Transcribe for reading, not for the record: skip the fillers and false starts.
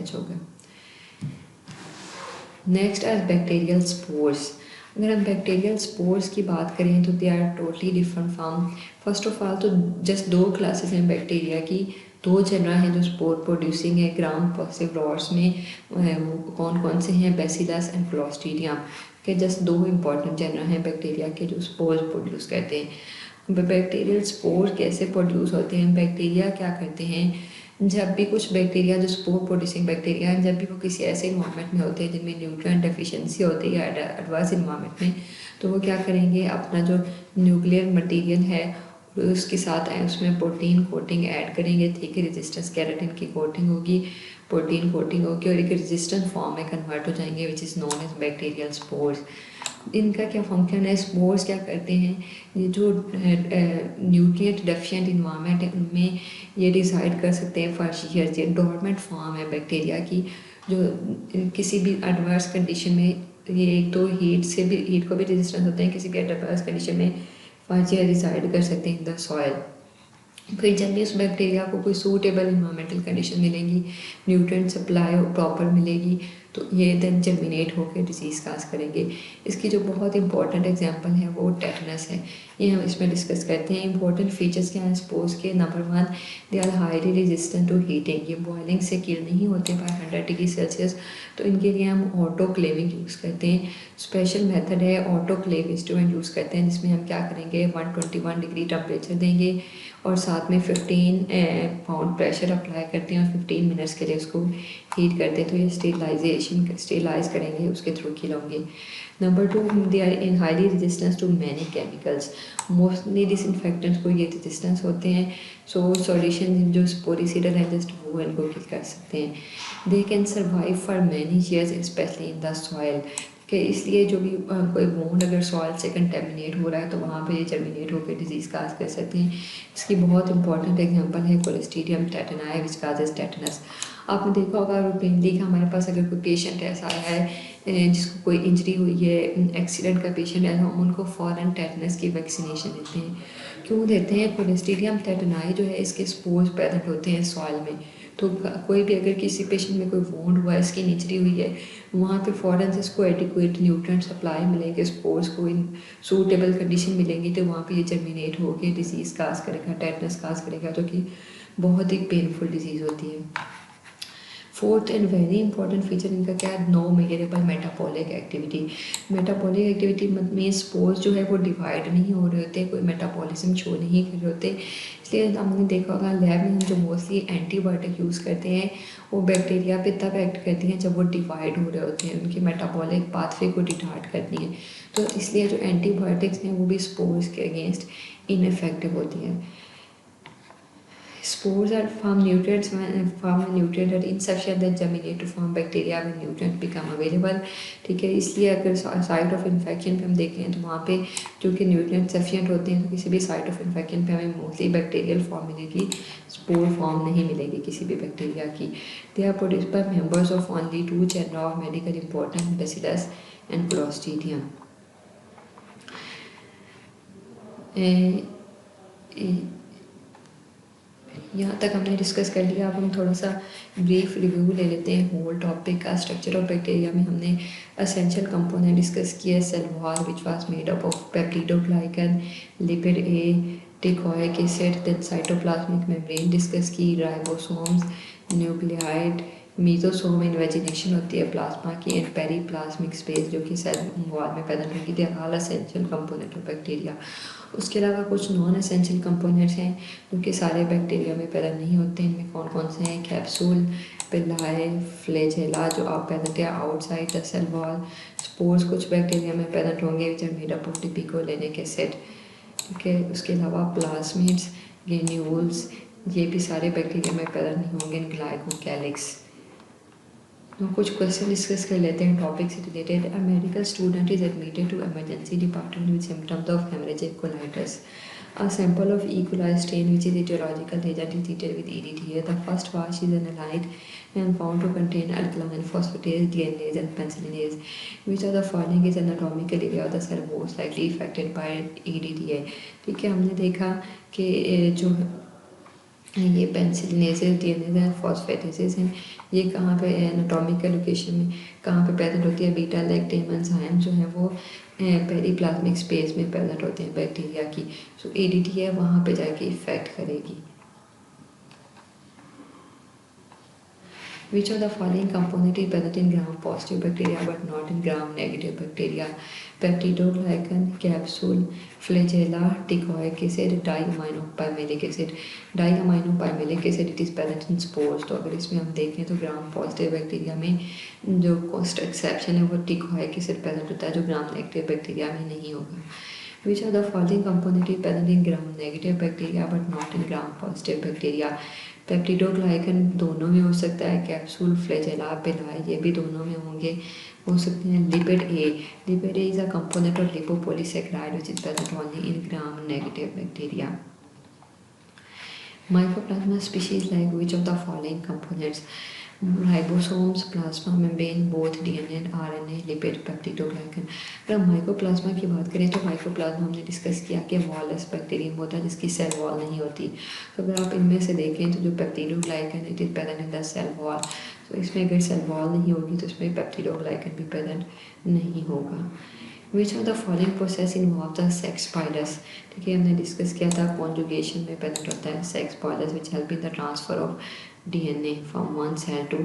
Attach होगा। Next are bacterial spores. अगर हम बैक्टीरियल स्पोर्स की बात करें तो they are totally different from, first of all तो जस्ट दो क्लासेस हैं बैक्टीरिया की, दो जनरा हैं जो स्पोर प्रोड्यूसिंग है ग्राम पॉजिटिव रॉड्स में। वो कौन कौन से हैं, बेसिलस एंड क्लोस्ट्रीडियम के जस्ट दो इंपॉर्टेंट जनरा हैं बैक्टीरिया के जो स्पोर्स प्रोड्यूस करते हैं। बैक्टीरियल स्पोर कैसे प्रोड्यूस होते हैं, बैक्टीरिया क्या करते हैं, जब भी कुछ बैक्टीरिया जो स्पोर प्रोड्यूसिंग बैक्टीरिया हैं, जब भी वो किसी ऐसे इन्वायरमेंट में होते हैं जिनमें न्यूट्रिएंट डेफिशिएंसी होती है एडवर्स इन्वायरमेंट में, तो वो क्या करेंगे, अपना जो न्यूक्लियर मटेरियल है उसके साथ उसमें प्रोटीन कोटिंग ऐड करेंगे, ठीक है, रेजिस्टेंस कैरेटिन की कोटिंग होगी, प्रोटीन कोटिंग होगी और एक रेजिस्टेंट फॉर्म में कन्वर्ट हो जाएंगे which is known as bacterial spores. इनका क्या फंक्शन है, स्पोर्स क्या करते हैं, ये जो न्यूट्रिएंट डेफिशिएंट इन्वायरमेंट है उनमें ये डिसाइड कर सकते हैं फर्स्ट ईयर से। डोरमेंट फॉर्म है बैक्टीरिया की जो किसी भी एडवर्स कंडीशन में, ये एक तो हीट को भी रेजिस्टेंस होते हैं, किसी भी एडवर्स कंडीशन में फर्स्ट ईयर डिसाइड कर सकते हैं इन द सॉइल। फिर जब भी उस बैक्टीरिया को कोई सूटेबल इन्वायरमेंटल कंडीशन मिलेंगी, न्यूट्रिएंट सप्लाई प्रॉपर मिलेगी, तो ये देन जर्मिनेट होकर डिजीज़ काज करेंगे। इसकी जो बहुत इंपॉर्टेंट एग्जांपल है वो टेटनस है, ये हम इसमें डिस्कस करते हैं। इंपॉर्टेंट फीचर्स क्या हैं स्पोर्स के, number 1 they are highly resistant to heating, ये बॉइलिंग से किल नहीं होते बाय 100 डिग्री सेल्सियस, तो इनके लिए हम ऑटोक्लेविंग यूज़ करते हैं। स्पेशल मेथड है ऑटोक्लेव इंस्ट्रूमेंट यूज़ करते हैं जिसमें हम क्या करेंगे, 121 डिग्री टेम्परेचर देंगे और साथ में 15 पाउंड प्रेशर अप्लाई करते हैं और 15 मिनट्स के लिए उसको हीट करते हैं, तो ये स्टेलाइज करेंगे, उसके थ्रू किल होंगे। Number 2 they are in highly resistance to many chemicals, mostly disinfectants को ये रेजिस्टेंस होते हैं, सो सॉल्यूशन जो स्पोरिसिडल है जस्ट वो इनको किल कर सकते हैं। They can survive for many years specially in the soil, कि इसलिए जो भी कोई वोंड अगर सॉइल से कंटेमिनेट हो रहा है तो वहाँ पे ये जर्मिनेट होकर डिजीज़ काज कर सकते हैं। इसकी बहुत इंपॉर्टेंट एग्जांपल है क्लोस्ट्रीडियम टेटनाई विच काजेस टेटनस। आपने देखा होगा रूटीनली कि हमारे पास अगर कोई पेशेंट ऐसा आया है जिसको कोई इंजरी हुई है, एक्सीडेंट का पेशेंट है, हम उनको फ़ौरन टेटनस की वैक्सीनेशन देते हैं। क्यों देते हैं, क्लोस्ट्रीडियम टेटनाई जो है इसके स्पोर्स प्रेजेंट होते हैं सॉइल में, तो कोई भी अगर किसी पेशेंट में कोई वोंड हुआ है, स्किन इंजरी हुई है, वहाँ पे फ़ौरन से इसको एडिक्वेट न्यूट्रिएंट सप्लाई मिलेंगे, स्पोर्स को इन सूटेबल कंडीशन मिलेंगी, तो वहाँ पे ये जर्मिनेट होकर डिजीज़ काज करेगा, टेटनस काज करेगा, जो कि बहुत ही पेनफुल डिजीज़ होती है। Fourth and very important feature इनका क्या है, no measurable metabolic activity. Metabolic activity में स्पोर्स जो है वो डिवाइड नहीं हो रहे होते, कोई मेटाबॉलिज्म शो नहीं कर रहे होते, इसलिए हमने देखा होगा लैब में हम जो मोस्टली एंटीबायोटिक यूज़ करते हैं वो बैक्टीरिया पे तब एक्ट करती हैं जब वो डिवाइड हो रहे होते हैं, उनके मेटाबॉलिक पाथवे को रिटार्ड करती हैं, तो इसलिए जो एंटीबायोटिक्स हैं वो भी स्पोर्स के अगेंस्ट इनफेक्टिव होती हैं। Spores are form nutrients form a nutrient are insufficient that germinate to form bacteria when nutrients become available। ठीक है, इसलिए अगर साइट ऑफ इन्फेक्शन पे हम देखें तो वहाँ पे जो कि न्यूट्रिएंट सफिशिएंट होते हैं, तो किसी भी साइट ऑफ इन्फेक्शन पे हमें मोस्टली बैक्टीरियल फॉर्म मिलेगी, स्पोर फॉर्म नहीं मिलेगी किसी भी बैक्टीरिया की। They are produced by members of only 2 genera of medical importance, bacillus and clostridium. यहाँ तक हमने डिस्कस कर लिया, अब हम थोड़ा सा ब्रीफ रिव्यू ले लेते हैं होल टॉपिक का। स्ट्रक्चर ऑफ बैक्टीरिया में हमने असेंशियल कंपोनेंट डिस्कस किया, cell wall which was made up of peptidoglycan, lipid A, teichoic acid, then cytoplasmic membrane discuss की, राइबोसोम्स, न्यूक्लियाइड, मीजोसोम इन्वेजिनेशन होती है प्लाज्मा की, एंड पेरीप्लाज्मिक स्पेस जो कि सेल वॉल में पैदा होगी, they are all essential component of bacteria. उसके अलावा कुछ नॉन एसेंशियल कंपोनेंट्स हैं जो कि सारे बैक्टीरिया में पैदा नहीं होते, इनमें कौन कौन से हैं, कैप्सूल, पिलाई, फ्लैजेला जो आप पैदा होते हैं outside the cell wall, spores कुछ बैक्टीरिया में पैदा होंगे which are made up of dipicolinic acid, ठीक है। उसके अलावा प्लाज्मिड्स, ग्रेन्यूल्स, ये भी सारे बैक्टीरिया में पैदा नहीं होंगे, ग्लाइकोकैलिक्स। तो कुछ क्वेश्चन डिस्कस कर लेते हैं टॉपिक से related. A medical student is admitted to emergency department with symptoms of haemorrhagic colitis. A sample of E. coli strain which is etiological agent is treated with EDTA. The first wash is analyzed and found to contain alkaline phosphatase, DNase and penicillinase. Which of the following is anatomical area of the cell most likely affected by EDTA? ठीक है, हमने देखा कि जो ये पेंसिलिनेसिस, DNA हैं, फॉस्फेटेसिस हैं। ये कहाँ पे एनाटॉमिकल लोकेशन में कहाँ पे प्रेजेंट होती है? बीटा लैक्टेम एंजाइम जो है वो पेरीप्लाज्मिक स्पेस में प्रेजेंट होते हैं बैक्टीरिया की। सो एडीटी है वहाँ पे जाके इफेक्ट करेगी। Which of the following component is present in gram-positive bacteria but not in gram-negative bacteria? Peptidoglycan, capsule, flagella, teichoic acid, diaminopyrmalic acid. Diaminopyrmalic acid it is present in spores. तो अगर इसमें हम देखें तो ग्राम पॉजिटिव बैक्टीरिया में जो cost exception है वो टिकोइक एसिड प्रेजेंट होता है, जो ग्राम नेगेटिव बैक्टीरिया में नहीं होगा। Which of the following component is present in gram-negative bacteria but not in gram-positive bacteria? Peptidoglycan दोनों में हो सकता है, कैप्सूल, फ्लैजेला, बेलाई ये भी दोनों में होंगे, हो सकते हैं। Lipid A is a component of lipopolysaccharide which is present only in gram negative bacteria. Mycoplasma species like which of the following components? Ribosomes, plasma membrane, both DNA and RNA, lipid, peptidoglycan। अगर हम mycoplasma की बात करें तो mycoplasma हमने discuss किया कि Wallace bacterium होता है जिसकी सेल वॉल नहीं होती। तो अगर आप इनमें से देखें तो जो peptidoglycan it is present in the cell wall. तो इसमें अगर सेल वॉल नहीं होगी तो इसमें पेप्टिडोग्लाइकन भी प्रेजेंट नहीं होगा। Which of the following process involve the sex spiders? ठीक है, हमने डिस्कस किया था कॉन्जुगेशन में प्रेजेंट होता है sex spiders which help in the transfer of DNA from one cell to